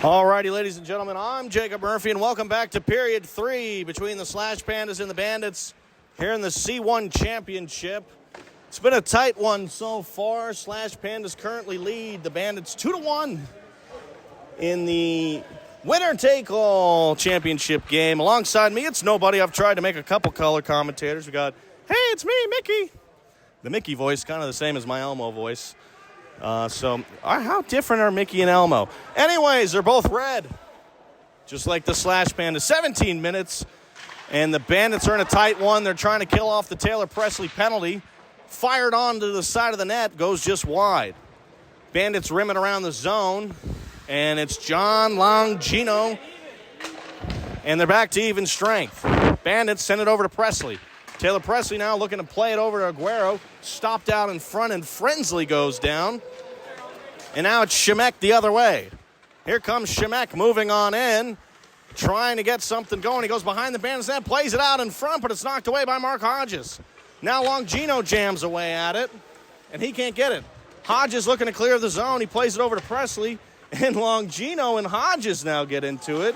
Alrighty, ladies and gentlemen, I'm Jacob Murphy, and welcome back to Period 3 between the Slash Pandas and the Bandits here in the C1 Championship. It's been a tight one so far. Slash Pandas currently lead the Bandits 2-1 in the winner-take-all championship game. Alongside me, it's nobody. I've tried to make a couple color commentators. We got, hey, it's me, Mickey. The Mickey voice, kind of the same as my Elmo voice. So how different are Mickey and Elmo? Anyways, they're both red, just like the Slash Panda. 17 minutes, and the Bandits are in a tight one. They're trying to kill off the Taylor Presley penalty. Fired onto the side of the net, goes just wide. Bandits rimming around the zone, and it's John Longino, and they're back to even strength. Bandits send it over to Presley. Taylor Presley now looking to play it over to Aguero. Stopped out in front, and Frensley goes down. And now it's Shemek the other way. Here comes Shemek moving on in, trying to get something going. He goes behind the Bandits net, plays it out in front, but it's knocked away by Mark Hodges. Now Longino jams away at it, and he can't get it. Hodges looking to clear the zone. He plays it over to Presley, and Longino and Hodges now get into it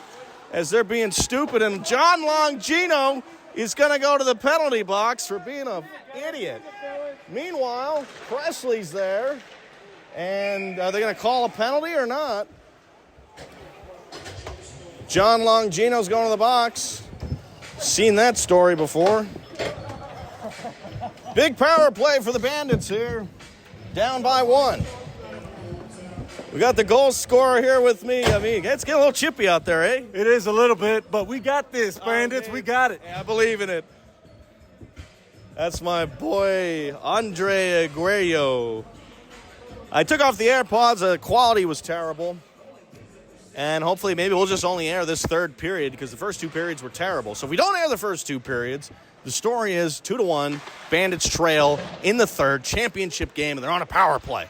as they're being stupid. And John Longino is going to go to the penalty box for being an idiot. Meanwhile, Presley's there, and are they going to call a penalty or not? John Longino's going to the box. Seen that story before. Big power play for the Bandits here. Down by 1. We got the goal scorer here with me. I mean, it's getting a little chippy out there, eh? It is a little bit, but we got this, Bandits. We got it. Yeah, I believe in it. That's my boy, Andre Aguero. I took off the AirPods. The quality was terrible. And hopefully maybe we'll just only air this third period because the first two periods were terrible. So if we don't air the first two periods, the story is 2-1. Bandits trail in the third championship game, and they're on a power play.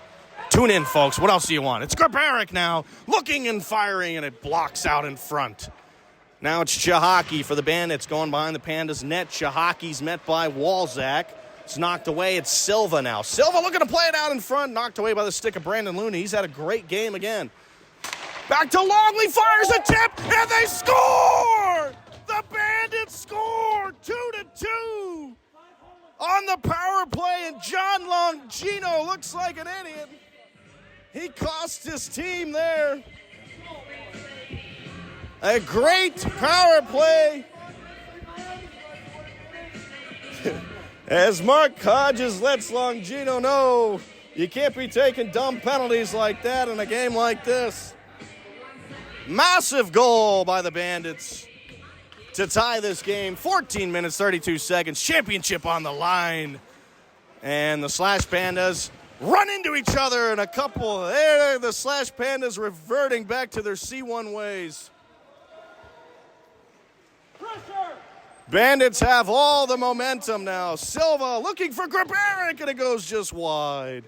Tune in, folks. What else do you want? It's Grabarek now, looking and firing, and it blocks out in front. Now it's Chahaki for the Bandits, going behind the Pandas' net. Chahaki's met by Walzak. It's knocked away. It's Silva now. Silva looking to play it out in front, knocked away by the stick of Brandon Looney. He's had a great game again. Back to Longley, fires a tip, and they score! The Bandits score 2-2 on the power play, and John Longino looks like an idiot. He cost his team there. A great power play. As Mark Hodges lets Longino know, you can't be taking dumb penalties like that in a game like this. Massive goal by the Bandits to tie this game. 14 minutes, 32 seconds. Championship on the line. And the Slash Pandas run into each other in a couple. There, the Slash Pandas reverting back to their C1 ways. Pressure. Bandits have all the momentum now. Silva looking for Grabarek, and it goes just wide.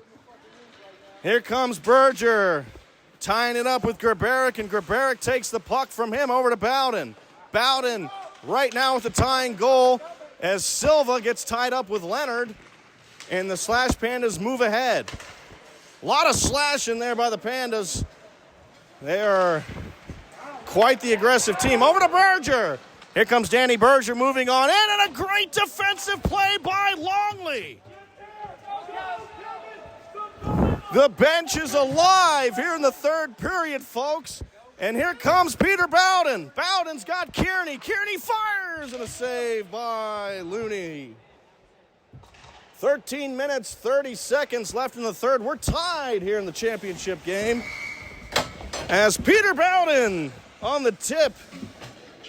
Here comes Berger, tying it up with Grabarek, and Grabarek takes the puck from him over to Bowden. Bowden right now with the tying goal as Silva gets tied up with Leonard. And the Slash Pandas move ahead. A lot of slashing there by the Pandas. They are quite the aggressive team. Over to Berger. Here comes Danny Berger moving on in, and a great defensive play by Longley. The bench is alive here in the third period, folks. And here comes Peter Bowden. Bowden's got Kearney. Kearney fires, and a save by Looney. 13 minutes, 30 seconds left in the third. We're tied here in the championship game. As Peter Bowden on the tip.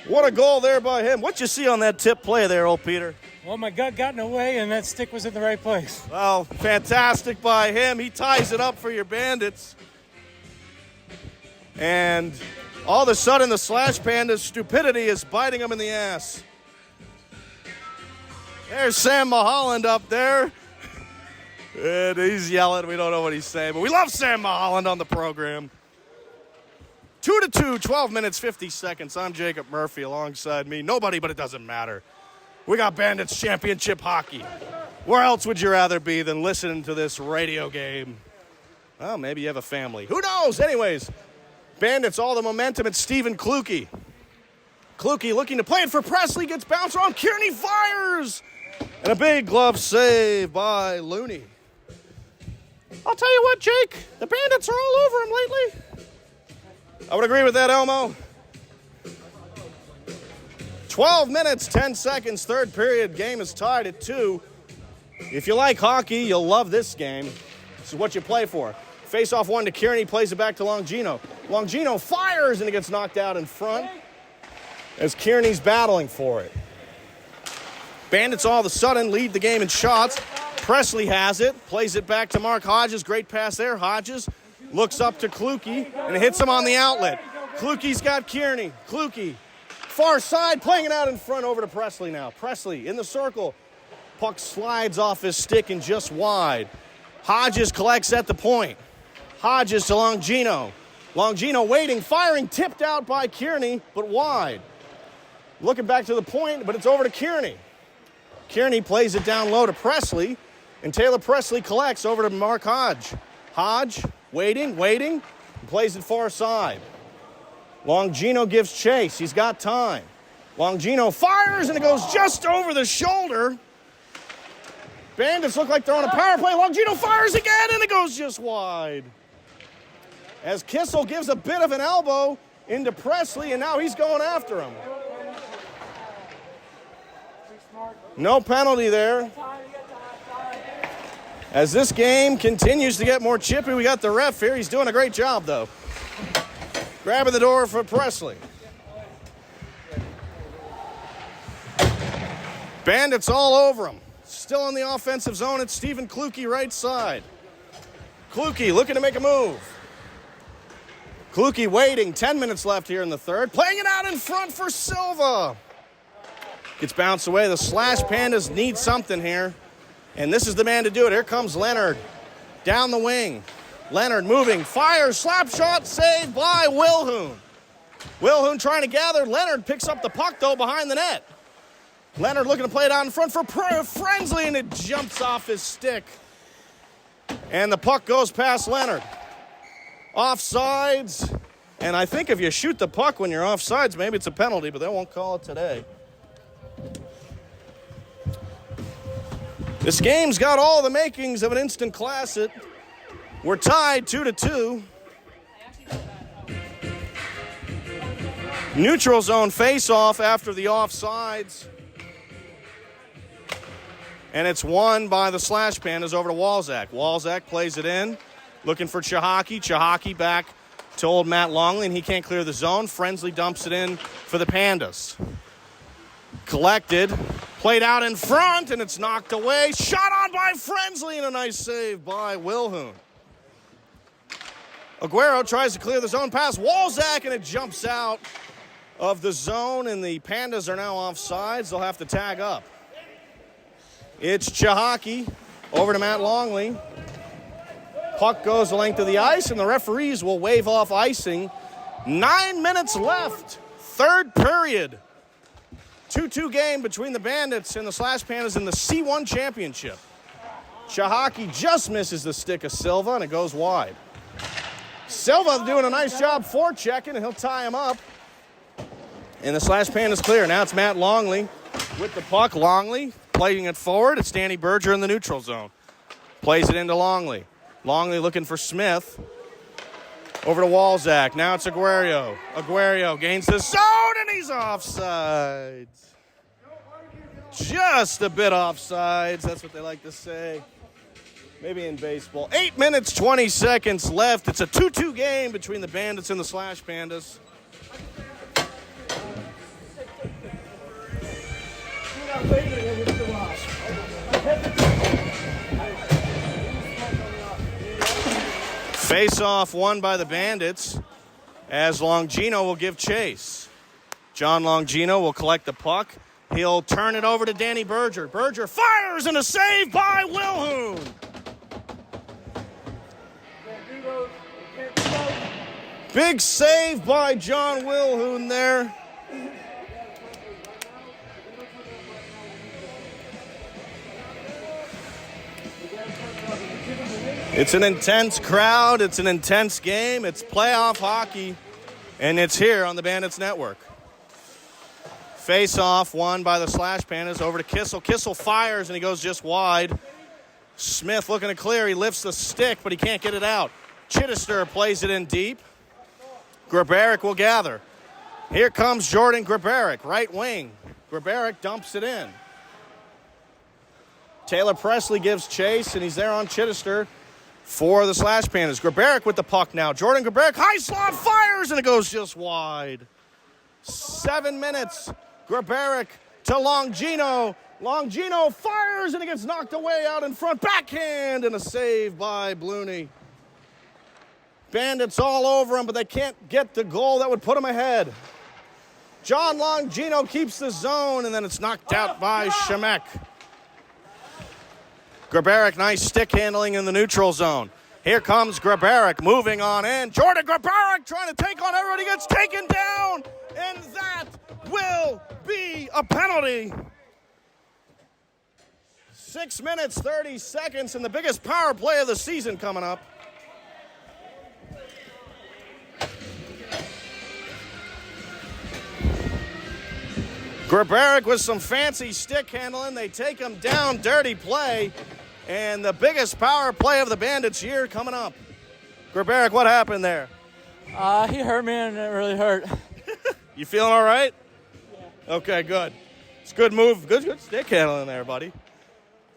What a goal there by him. What'd you see on that tip play there, old Peter? Well, my gut got in the way, and that stick was in the right place. Well, fantastic by him. He ties it up for your Bandits. And all of a sudden, the Slash Pandas' stupidity is biting him in the ass. There's Sam Mulholland up there. And he's yelling. We don't know what he's saying, but we love Sam Mulholland on the program. 2-2, 12 minutes, 50 seconds. I'm Jacob Murphy alongside me. Nobody, but it doesn't matter. We got Bandits championship hockey. Where else would you rather be than listening to this radio game? Well, maybe you have a family. Who knows? Anyways, Bandits, all the momentum. It's Stephen Kluke. Kluke looking to play it for Presley. Gets bounced around. Kearney fires. And a big glove save by Looney. I'll tell you what, Jake. The Bandits are all over him lately. I would agree with that, Elmo. 12 minutes, 10 seconds. Third period. Game is tied at 2. If you like hockey, you'll love this game. This is what you play for. Face-off one to Kearney, plays it back to Longino. Longino fires, and it gets knocked out in front as Kearney's battling for it. Bandits all of a sudden lead the game in shots. Presley has it, plays it back to Mark Hodges. Great pass there. Hodges looks up to Kluke and hits him on the outlet. Kluke's got Kearney. Kluke, far side, playing it out in front over to Presley now. Presley in the circle. Puck slides off his stick and just wide. Hodges collects at the point. Hodges to Longino. Longino waiting, firing, tipped out by Kearney, but wide. Looking back to the point, but it's over to Kearney. Kearney plays it down low to Presley, and Taylor Presley collects over to Mark Hodge. Hodge, waiting, and plays it far side. Longino gives chase. He's got time. Longino fires, and it goes just over the shoulder. Bandits look like they're on a power play. Longino fires again, and it goes just wide. As Kissel gives a bit of an elbow into Presley, and now he's going after him. No penalty there. As this game continues to get more chippy, we got the ref here. He's doing a great job, though. Grabbing the door for Presley. Bandits all over him. Still in the offensive zone. It's Stephen Kluke right side. Kluke looking to make a move. Kluke waiting. 10 minutes left here in the third. Playing it out in front for Silva. Gets bounced away. The Slash Pandas need something here. And this is the man to do it. Here comes Leonard. Down the wing. Leonard moving. Fires. Slap shot. Saved by Wilhoon. Wilhoon trying to gather. Leonard picks up the puck, though, behind the net. Leonard looking to play it out in front for Frensley, and it jumps off his stick. And the puck goes past Leonard. Offsides. And I think if you shoot the puck when you're offsides, maybe it's a penalty, but they won't call it today. This game's got all the makings of an instant classic. We're tied 2-2. Neutral zone face-off after the offsides. And it's won by the Slash Pandas over to Walzak. Walzak plays it in, looking for Chahaki. Chahaki back to old Matt Longley, and he can't clear the zone. Frensley dumps it in for the Pandas. Collected, played out in front, and it's knocked away. Shot on by Frensley, and a nice save by Wilhoon. Aguero tries to clear the zone past Walzak, and it jumps out of the zone, and the Pandas are now offsides. They'll have to tag up. It's Chahaki over to Matt Longley. Puck goes the length of the ice, and the referees will wave off icing. 9 minutes left. Third period. 2-2 game between the Bandits and the Slash Pandas in the C1 championship. Chahaki just misses the stick of Silva, and it goes wide. Silva doing a nice job forechecking, and he'll tie him up. And the Slash Pandas clear. Now it's Matt Longley with the puck. Longley playing it forward. It's Danny Berger in the neutral zone. Plays it into Longley. Longley looking for Smith. Over to Walzak. Now it's Aguero. Aguero gains the zone, and he's offsides. Just a bit offsides. That's what they like to say. Maybe in baseball. 8 minutes, 20 seconds left. It's a 2-2 game between the Bandits and the Slash Pandas. Face-off won by the Bandits as Longino will give chase. John Longino will collect the puck. He'll turn it over to Danny Berger. Berger fires, and a save by Wilhoon. Big save by John Wilhoon there. It's an intense crowd. It's an intense game. It's playoff hockey. And it's here on the Bandits Network. Face-off won by the Slash Pandas over to Kissel. Kissel fires, and he goes just wide. Smith looking to clear. He lifts the stick, but he can't get it out. Chittister plays it in deep. Grabaric will gather. Here comes Jordan Grabaric, right wing. Grabaric dumps it in. Taylor Presley gives chase, and he's there on Chittister for the Slash Pandas. Grabaric with the puck now. Jordan Grabaric, high slot, fires, and it goes just wide. 7 minutes. Grabaric to Longino. Longino fires, and it gets knocked away out in front. Backhand, and a save by Blooney. Bandits all over him, but they can't get the goal that would put him ahead. John Longino keeps the zone, and then it's knocked out by Shemek. Grabaric, nice stick handling in the neutral zone. Here comes Grabaric moving on in. Jordan Grabaric trying to take on everyone. He gets taken down, and that will be a penalty. 6 minutes, 30 seconds, and the biggest power play of the season coming up. Grabaric with some fancy stick handling. They take him down, dirty play. And the biggest power play of the Bandits year coming up. Grabaric, what happened there? He hurt me, and it really hurt. You feeling all right? Yeah. Okay, good. It's a good move. Good stick handling there, buddy.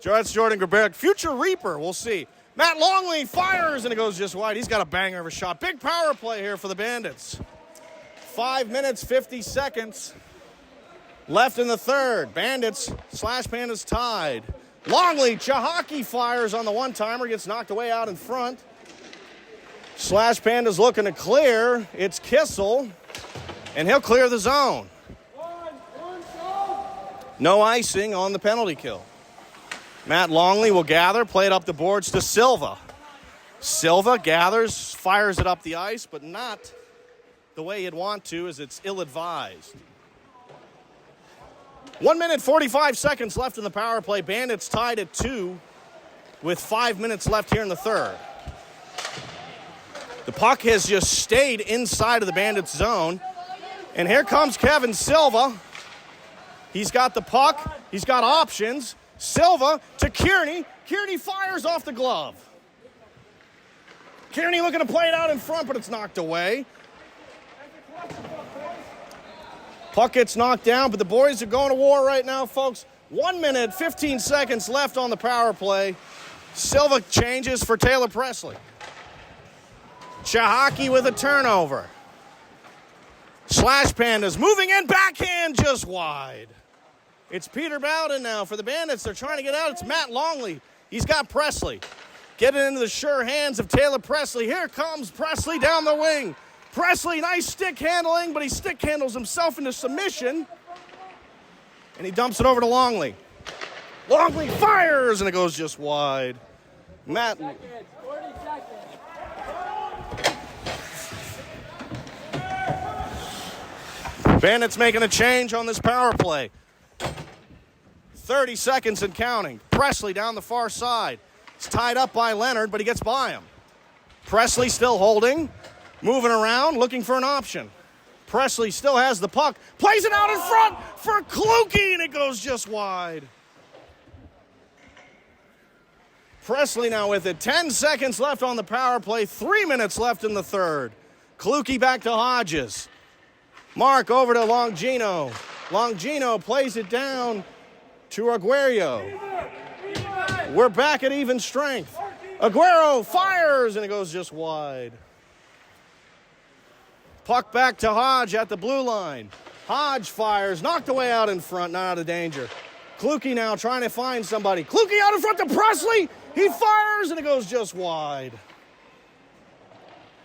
That's Jordan Grabaric. Future Reaper, we'll see. Matt Longley fires, and it goes just wide. He's got a banger of a shot. Big power play here for the Bandits. 5 minutes, 50 seconds left in the third. Bandits, Slash Pandas tied. Longley, Chahaki fires on the one-timer, gets knocked away out in front. Slash Pandas looking to clear. It's Kissel, and he'll clear the zone. No icing on the penalty kill. Matt Longley will gather, play it up the boards to Silva. Silva gathers, fires it up the ice, but not the way you'd want to, as it's ill-advised. 1 minute, 45 seconds left in the power play. Bandits tied at 2 with 5 minutes left here in the third. The puck has just stayed inside of the Bandits zone. And here comes Kevin Silva. He's got the puck. He's got options. Silva to Kearney. Kearney fires off the glove. Kearney looking to play it out in front, but it's knocked away. Puck gets knocked down, but the boys are going to war right now, folks. 1 minute, 15 seconds left on the power play. Silva changes for Taylor Presley. Chahaki with a turnover. Slash Pandas moving in, backhand just wide. It's Peter Bowden now for the Bandits. They're trying to get out. It's Matt Longley. He's got Presley. Getting into the sure hands of Taylor Presley. Here comes Presley down the wing. Presley, nice stick handling, but he stick handles himself into submission. And he dumps it over to Longley. Longley fires, and it goes just wide. Matt. 40 seconds. Bandits making a change on this power play. 30 seconds and counting. Presley down the far side. He's tied up by Leonard, but he gets by him. Presley still holding. Moving around, looking for an option. Presley still has the puck. Plays it out in front for Kluge, and it goes just wide. Presley now with it. 10 seconds left on the power play. 3 minutes left in the third. Kluge back to Hodges. Mark over to Longino. Longino plays it down to Aguero. We're back at even strength. Aguero fires, and it goes just wide. Puck back to Hodge at the blue line. Hodge fires, knocked away out in front, not out of danger. Kluge now trying to find somebody. Kluge out in front to Presley. He fires, and it goes just wide.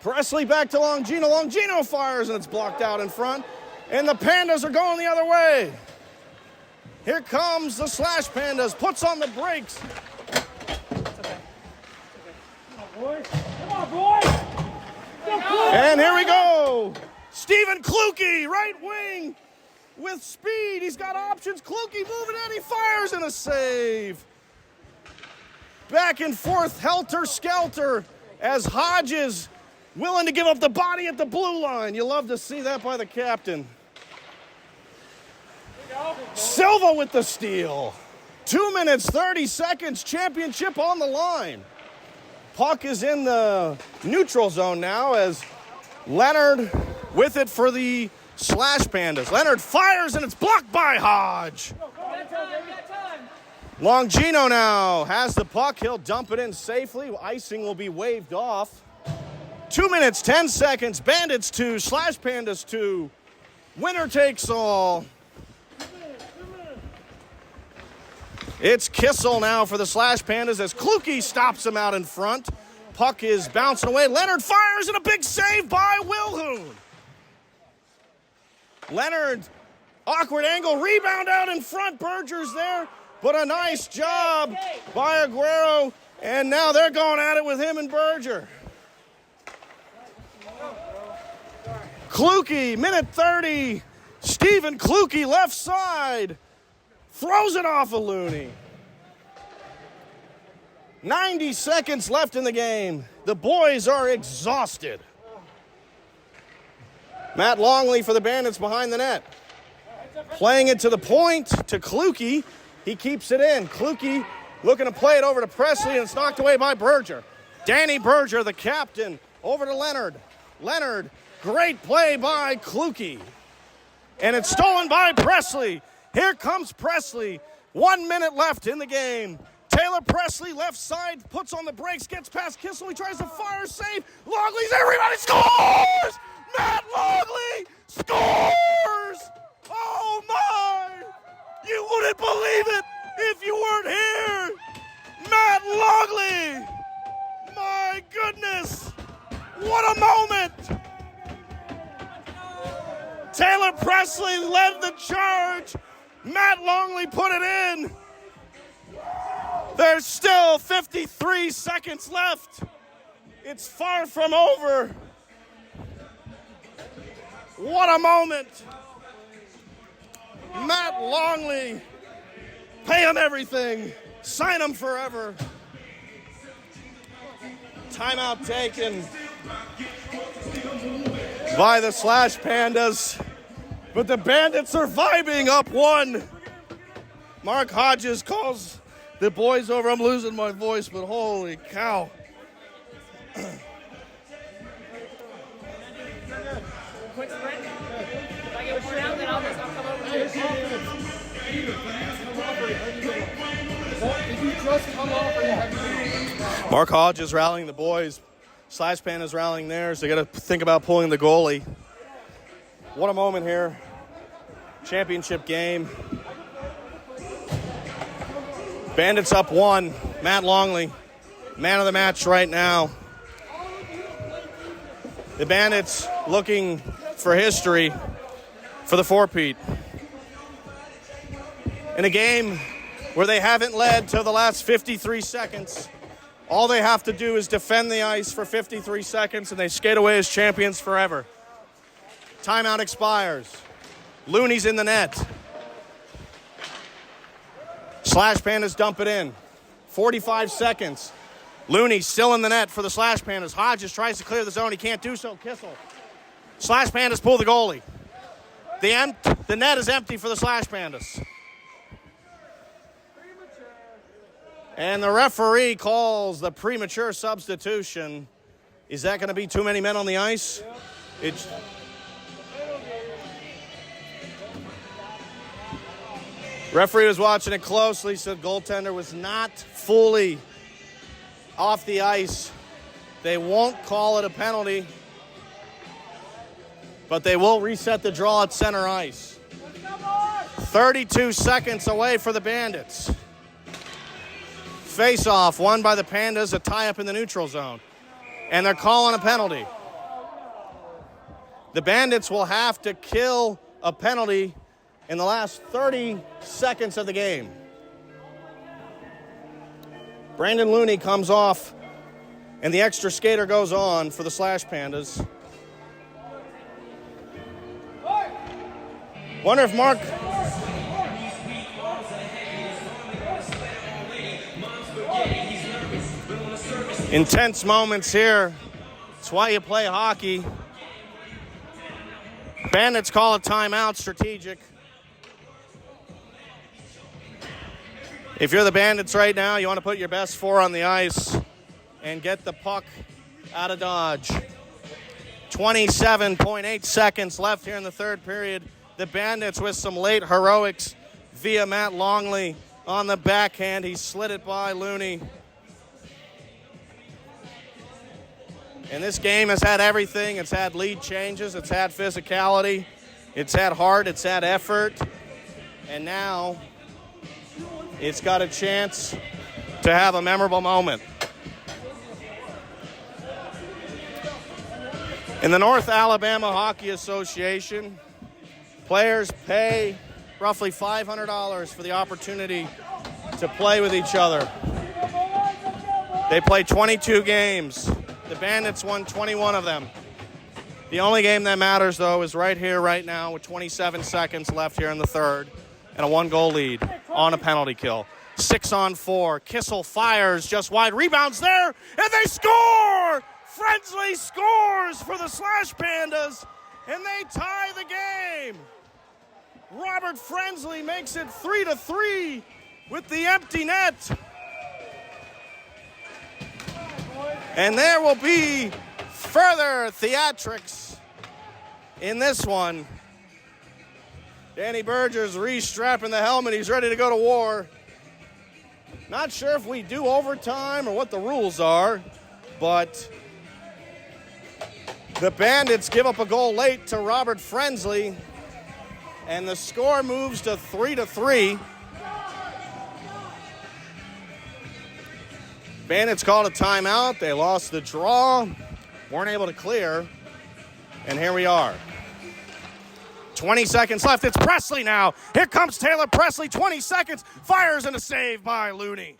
Presley back to Longino. Longino fires, and it's blocked out in front. And the Pandas are going the other way. Here comes the Slash Pandas. Puts on the brakes. Come on, boys. And here we go. Stephen Kluge, right wing, with speed. He's got options. Kluge moving in. He fires, and a save. Back and forth, helter-skelter, as Hodges willing to give up the body at the blue line. You love to see that by the captain. Silva with the steal. 2 minutes, 30 seconds, championship on the line. Puck is in the neutral zone now as Leonard with it for the Slash Pandas. Leonard fires and it's blocked by Hodge. Longino now has the puck. He'll dump it in safely. Icing will be waved off. 2 minutes, 10 seconds. Bandits 2, Slash Pandas 2. Winner takes all. It's Kissel now for the Slash Pandas as Kluke stops him out in front. Puck is bouncing away. Leonard fires and a big save by Wilhoon. Leonard, awkward angle, rebound out in front. Berger's there, but a nice job by Aguero. And now they're going at it with him and Berger. Kluke, minute 30. Stephen Kluke, left side. Throws it off of Looney. 90 seconds left in the game. The boys are exhausted. Matt Longley for the Bandits behind the net. Playing it to the point to Kluke. He keeps it in. Kluke looking to play it over to Presley, and it's knocked away by Berger. Danny Berger, the captain, over to Leonard. Leonard, great play by Kluke. And it's stolen by Presley. Here comes Presley. 1 minute left in the game. Taylor Presley, left side, puts on the brakes, gets past Kissel. He tries to fire, save. Longley's everybody scores! Matt Longley scores! Oh my! You wouldn't believe it if you weren't here! Matt Longley! My goodness! What a moment! Taylor Presley led the charge. Matt Longley put it in. There's still 53 seconds left. It's far from over. What a moment. Matt Longley, pay him everything. Sign him forever. Timeout taken by the Slash Pandas. But the Bandits are vibing up one. Mark Hodges calls the boys over. I'm losing my voice, but holy cow. Quick sprint. If I get worn out, then I'll come over. Mark Hodges rallying the boys. Slash Pandas rallying theirs. They got to think about pulling the goalie. What a moment here. Championship game. Bandits up one. Matt Longley, man of the match right now. The Bandits looking for history for the four-peat. In a game where they haven't led till the last 53 seconds, all they have to do is defend the ice for 53 seconds and they skate away as champions forever. Timeout expires. Looney's in the net. Slash Pandas dump it in. 45 seconds. Looney still in the net for the Slash Pandas. Hodges tries to clear the zone. He can't do so. Kissel. Slash Pandas pull the goalie. The net is empty for the Slash Pandas. And the referee calls the premature substitution. Is that going to be too many men on the ice? It's... Referee was watching it closely, said goaltender was not fully off the ice. They won't call it a penalty, but they will reset the draw at center ice. 32 seconds away for the Bandits. Face-off won by the Pandas, a tie-up in the neutral zone. And they're calling a penalty. The Bandits will have to kill a penalty in the last 30 seconds of the game. Brandon Looney comes off, and the extra skater goes on for the Slash Pandas. Wonder if Mark... Intense moments here. It's why you play hockey. Bandits call a timeout, strategic. If you're the Bandits right now, you want to put your best four on the ice and get the puck out of Dodge. 27.8 seconds left here in the third period. The Bandits with some late heroics via Matt Longley on the backhand. He slid it by Looney. And this game has had everything. It's had lead changes. It's had physicality. It's had heart. It's had effort. And now it's got a chance to have a memorable moment. In the North Alabama Hockey Association, players pay roughly $500 for the opportunity to play with each other. They play 22 games. The Bandits won 21 of them. The only game that matters, though, is right here, right now, with 27 seconds left here in the third, and a one-goal lead on a penalty kill. 6-on-4. Kissel fires just wide. Rebounds there, and they score! Frensley scores for the Slash Pandas, and they tie the game. Robert Frensley makes it 3-3 with the empty net. And there will be further theatrics in this one. Danny Berger's restrapping the helmet. He's ready to go to war. Not sure if we do overtime or what the rules are, but the Bandits give up a goal late to Robert Frensley, and the score moves to 3-3. Bandits called a timeout. They lost the draw, weren't able to clear, and here we are. 20 seconds left. It's Presley now. Here comes Taylor Presley. 20 seconds. Fires and a save by Looney.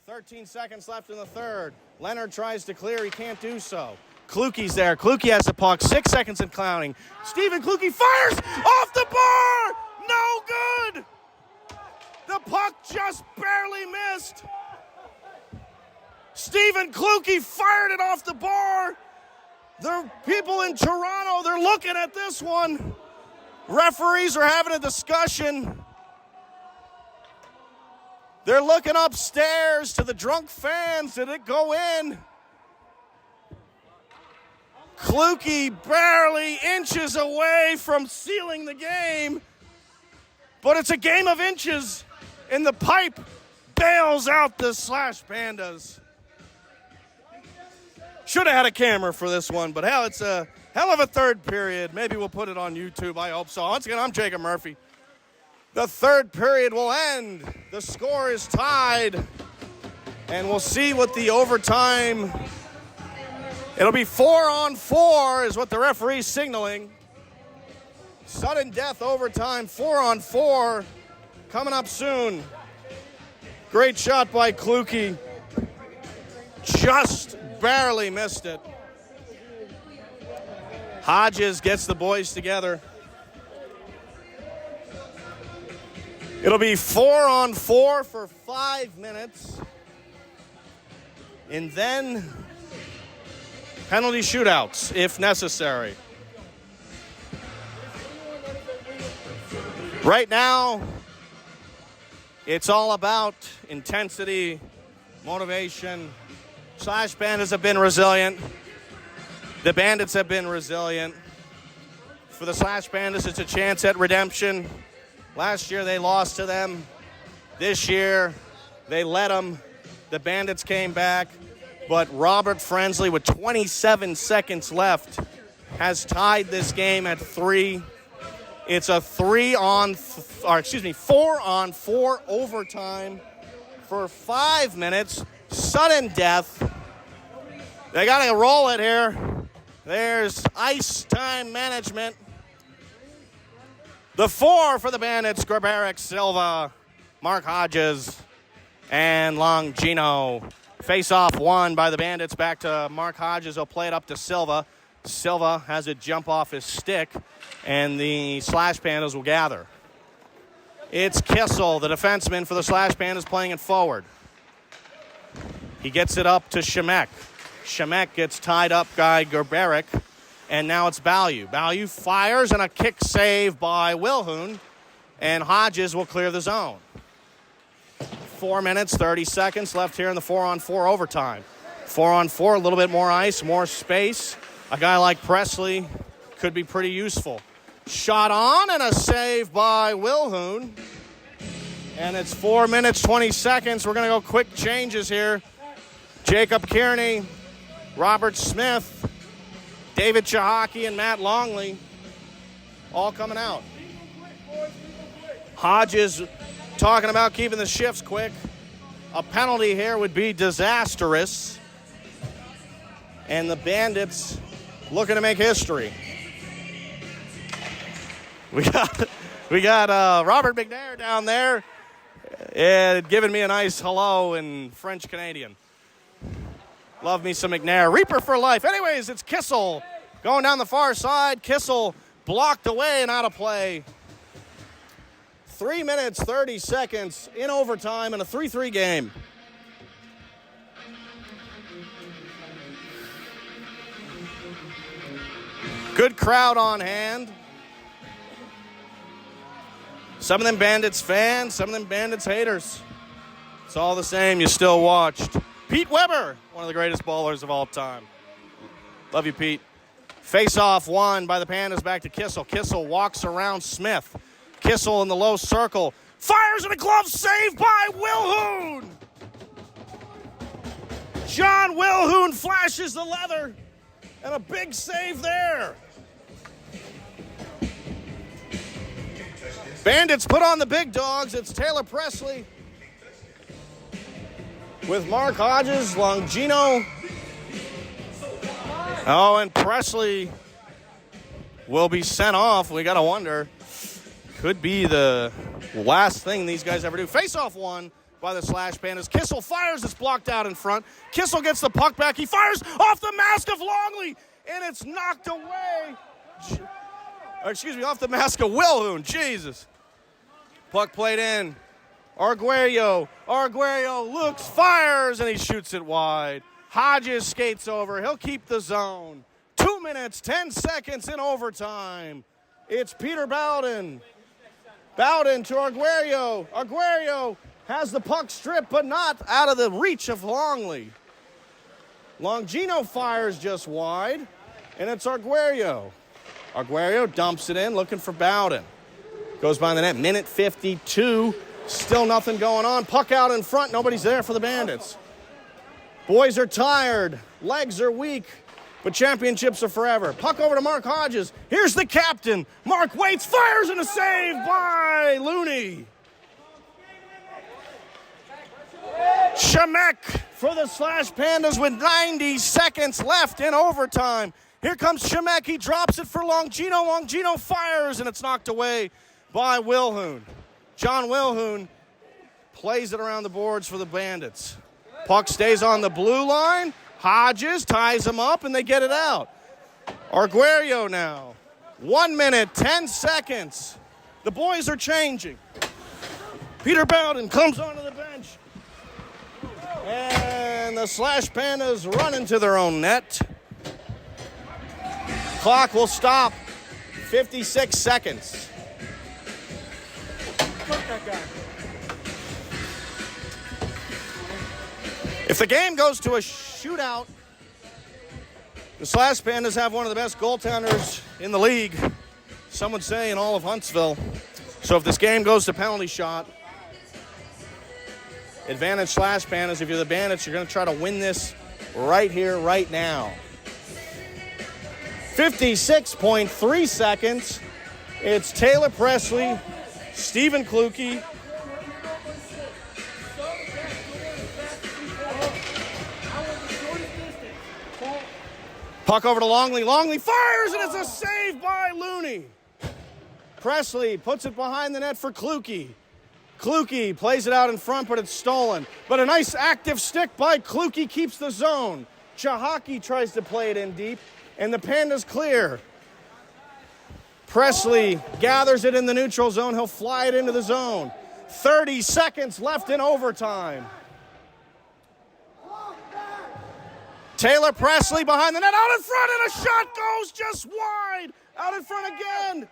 13 seconds left in the third. Leonard tries to clear. He can't do so. Klukie's there. Klukie has the puck. 6 seconds and counting. Stephen Klukie fires off the bar. No good. The puck just barely missed. Stephen Klukie fired it off the bar. The people in Toronto, they're looking at this one. Referees are having a discussion. They're looking upstairs to the drunk fans. Did it go in? Klukie barely inches away from sealing the game. But it's a game of inches, and the pipe bails out the Slash Pandas. Should have had a camera for this one, but hell, it's a hell of a third period. Maybe we'll put it on YouTube. I hope so. Once again, I'm Jacob Murphy. The third period will end. The score is tied, and we'll see what the overtime. It'll be 4-on-4 is what the referee's signaling. Sudden death overtime, 4-on-4 coming up soon. Great shot by Klukie. Just barely missed it. Hodges gets the boys together. It'll be 4-on-4 for 5 minutes. And then penalty shootouts if necessary. Right now, it's all about intensity, motivation. Slash Pandas have been resilient. The Bandits have been resilient. For the Slash Pandas, it's a chance at redemption. Last year, they lost to them. This year, they let them. The Bandits came back. But Robert Frensley, with 27 seconds left, has tied this game at 3. It's a 4-on-4 overtime for 5 minutes. Sudden death. They got to roll it here. There's ice time management. The 4 for the Bandits, Grabarek, Silva, Mark Hodges, and Longino. Face-off won by the Bandits. Back to Mark Hodges. He'll play it up to Silva. Silva has it jump off his stick, and the Slash Pandas will gather. It's Kissel, the defenseman for the Slash Pandas, playing it forward. He gets it up to Shemek. Shemek gets tied up by Gerberich, and now it's Ballew. Ballew fires, and a kick save by Wilhoon, and Hodges will clear the zone. 4 minutes, 30 seconds left here in the 4-on-4 overtime. 4-on-4, a little bit more ice, more space. A guy like Presley could be pretty useful. Shot on, and a save by Wilhoon. And it's 4 minutes, 20 seconds. We're going to go quick changes here. Jacob Kearney, Robert Smith, David Chahaki, and Matt Longley all coming out. Hodges talking about keeping the shifts quick. A penalty here would be disastrous. And the Bandits looking to make history. We got Robert McNair down there and giving me a nice hello in French Canadian. Love me some McNair. Reaper for life. Anyways, it's Kissel going down the far side. Kissel blocked away and out of play. 3 minutes, 30 seconds in overtime in a 3-3 game. Good crowd on hand. Some of them Bandits fans, some of them Bandits haters. It's all the same, you still watched. Pete Weber, one of the greatest ballers of all time. Love you, Pete. Face-off won by the Pandas back to Kissel. Kissel walks around Smith. Kissel in the low circle. Fires in a glove save by Wilhoon. John Wilhoon flashes the leather. And a big save there. Bandits put on the big dogs. It's Taylor Presley with Mark Hodges, Longino. Oh, and Presley will be sent off. We got to wonder. Could be the last thing these guys ever do. Face-off won by the Slash Pandas. Kissel fires. It's blocked out in front. Kissel gets the puck back. He fires off the mask of Longley, and it's knocked away. Off the mask of Wilhoon. Jesus. Puck played in. Arguello looks, fires, and he shoots it wide. Hodges skates over. He'll keep the zone. 2 minutes, 10 seconds in overtime. It's Peter Bowden. Bowden to Arguello. Arguello has the puck stripped, but not out of the reach of Longley. Longino fires just wide, and it's Arguello. Arguello dumps it in, looking for Bowden. Goes by the net, minute 52. Still nothing going on. Puck out in front. Nobody's there for the Bandits. Boys are tired. Legs are weak. But championships are forever. Puck over to Mark Hodges. Here's the captain. Mark waits, fires, and a save by Looney. Shemek for the Slash Pandas with 90 seconds left in overtime. Here comes Shemek. He drops it for Longino. Longino fires, and it's knocked away by Wilhoon. John Wilhoon plays it around the boards for the Bandits. Puck stays on the blue line. Hodges ties him up, and they get it out. Arguello now. 1 minute, 10 seconds. The boys are changing. Peter Bowden comes onto the bench. And the Slash Pandas run into their own net. Clock will stop. 56 seconds. If the game goes to a shootout, the Slash Pandas have one of the best goaltenders in the league, some would say in all of Huntsville. So if this game goes to penalty shot, advantage Slash Pandas. If you're the Bandits, you're going to try to win this right here, right now. 56.3 seconds. It's Taylor Presley, Stephen Kluke, puck over to Longley. Longley fires, and it's a save by Looney. Presley puts it behind the net for Kluke. Kluke plays it out in front, but it's stolen. But a nice active stick by Kluke keeps the zone. Chahaki tries to play it in deep, and the Pandas clear. Presley gathers it in the neutral zone. He'll fly it into the zone. 30 seconds left in overtime. Taylor Presley behind the net, out in front, and a shot goes just wide. Out in front again.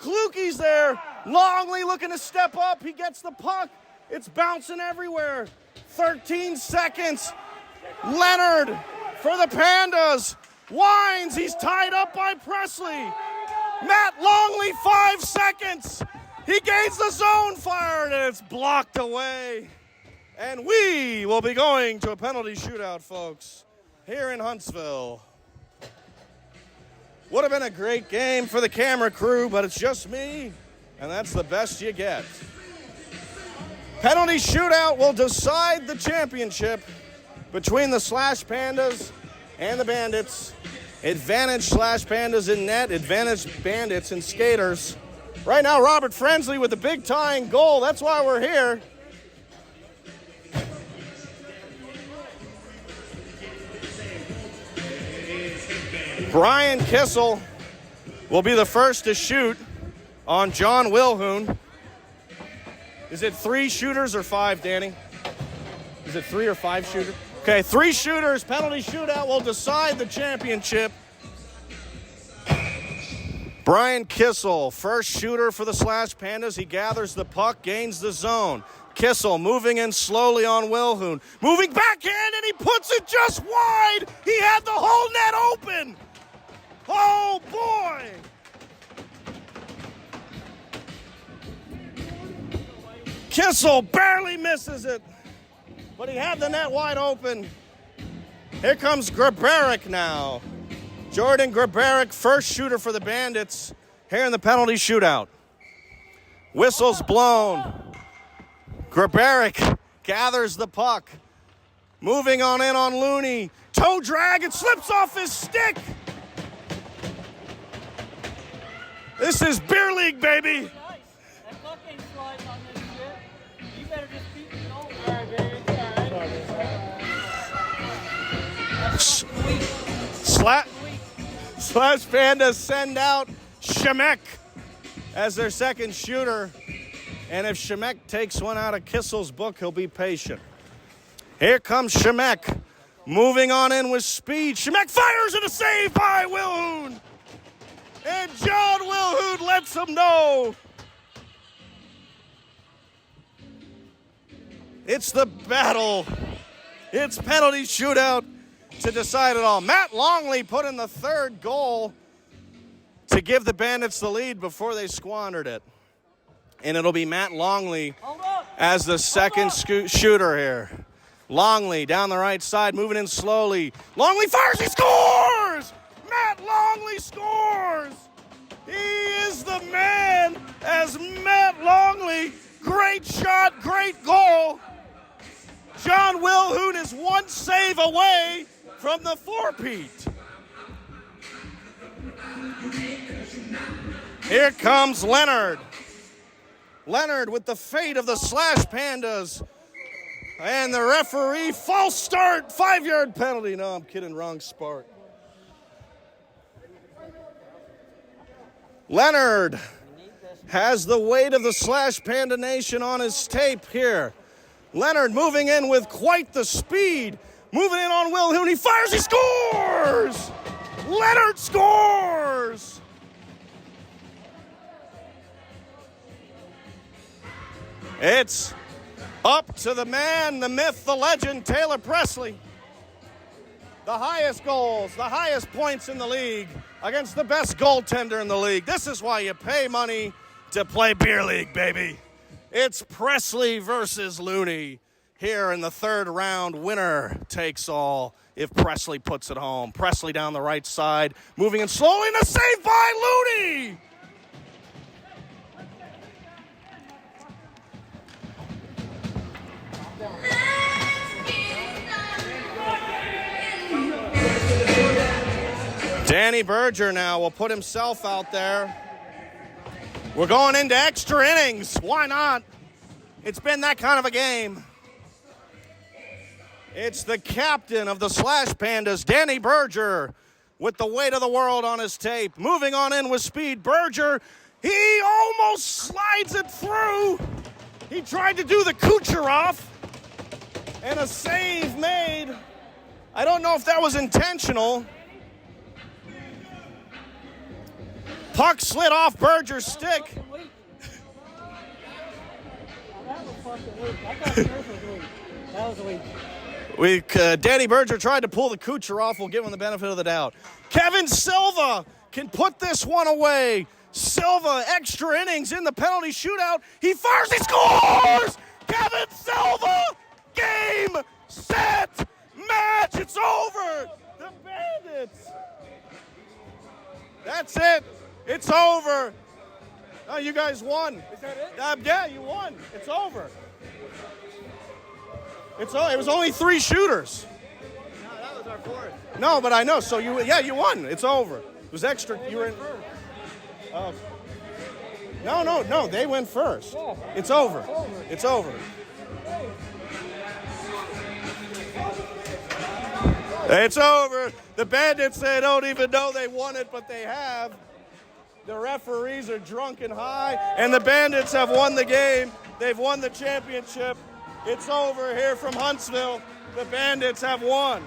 Klukie's there. Longley looking to step up. He gets the puck. It's bouncing everywhere. 13 seconds. Leonard for the Pandas. Winds. He's tied up by Presley. Matt Longley, 5 seconds. He gains the zone fire, and it's blocked away. And we will be going to a penalty shootout, folks, here in Huntsville. Would have been a great game for the camera crew, but it's just me, and that's the best you get. Penalty shootout will decide the championship between the Slash Pandas and the Bandits. Advantage Slash Pandas in net, advantage Bandits in skaters. Right now, Robert Frensley with the big tying goal. That's why we're here. Brian Kissel will be the first to shoot on John Wilhoon. Is it 3 shooters or 5, Danny? Is it 3 or 5 shooters? Okay, 3 shooters. Penalty shootout will decide the championship. Brian Kissel, first shooter for the Slash Pandas. He gathers the puck, gains the zone. Kissel moving in slowly on Wilhoon. Moving backhand, and he puts it just wide. He had the whole net open. Oh, boy. Kissel barely misses it, but he had the net wide open. Here comes Grabaric now. Jordan Grabaric, first shooter for the Bandits, here in the penalty shootout. Whistle's blown. Grabaric gathers the puck. Moving on in on Looney. Toe drag, it slips off his stick. This is beer league, baby. Nice. That puck ain't sliding on this shit. You better just keep it going. All right, baby. All right. Slash Pandas send out Shemek as their second shooter. And if Shemek takes one out of Kissel's book, he'll be patient. Here comes Shemek, moving on in with speed. Shemek fires and a save by Wilhoon. And John Wilhoon lets him know. It's the battle. It's penalty shootout to decide it all. Matt Longley put in the third goal to give the Bandits the lead before they squandered it. And it'll be Matt Longley as the second shooter here. Longley down the right side, moving in slowly. Longley fires, he scores! Matt Longley scores! He is the man as Matt Longley. Great shot, great goal. John Wilhoon is one save away from the four-peat. Here comes Leonard. Leonard with the fate of the Slash Pandas. And the referee, false start, 5-yard penalty. No, I'm kidding, wrong sport. Leonard has the weight of the Slash Panda Nation on his tape here. Leonard moving in with quite the speed. Moving in on Wilhoon, he fires, he scores! Leonard scores! It's up to the man, the myth, the legend, Taylor Presley. The highest goals, the highest points in the league against the best goaltender in the league. This is why you pay money to play beer league, baby. It's Presley versus Looney here in the third round. Winner takes all if Presley puts it home. Presley down the right side, moving in slowly, and a save by Looney. Danny Berger now will put himself out there. We're going into extra innings. Why not? It's been that kind of a game. It's the captain of the Slash Pandas, Danny Berger, with the weight of the world on his tape. Moving on in with speed. Berger, he almost slides it through. He tried to do the Kucherov, and a save made I don't know if that was intentional. Puck slid off Berger's stick. Fucking weak. That was fucking weak. I thought yours was weak. That was weak. Danny Berger tried to pull the Kucher off. We'll give him the benefit of the doubt. Kevin Silva can put this one away. Silva, extra innings in the penalty shootout. He fires, he scores! Kevin Silva! Game, set, match, it's over! The Bandits! That's it. It's over. Oh, you guys won. Is that it? Yeah, you won. It's over. It was only 3 shooters. No, that was our fourth. No, but I know. So you won. It's over. It was extra. You were in. No. They went first. It's over. It's over. It's over. The Bandits, they don't even know they won it, but they have. The referees are drunk and high, and the Bandits have won the game. They've won the championship. It's over here from Huntsville. The Bandits have won.